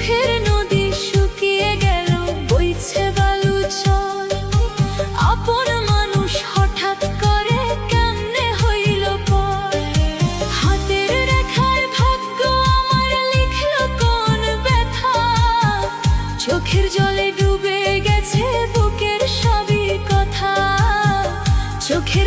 সুখের নদী শুকিয়ে গেল, বইছে বালু চর। আপন মানুষ হঠাৎ করে কেমনে হইল পর। হাতের রেখায় ভাগ্য আমার লিখল কোন ব্যথা। চোখের জলে ডুবে গেছে বুকের সবই কথা। চোখের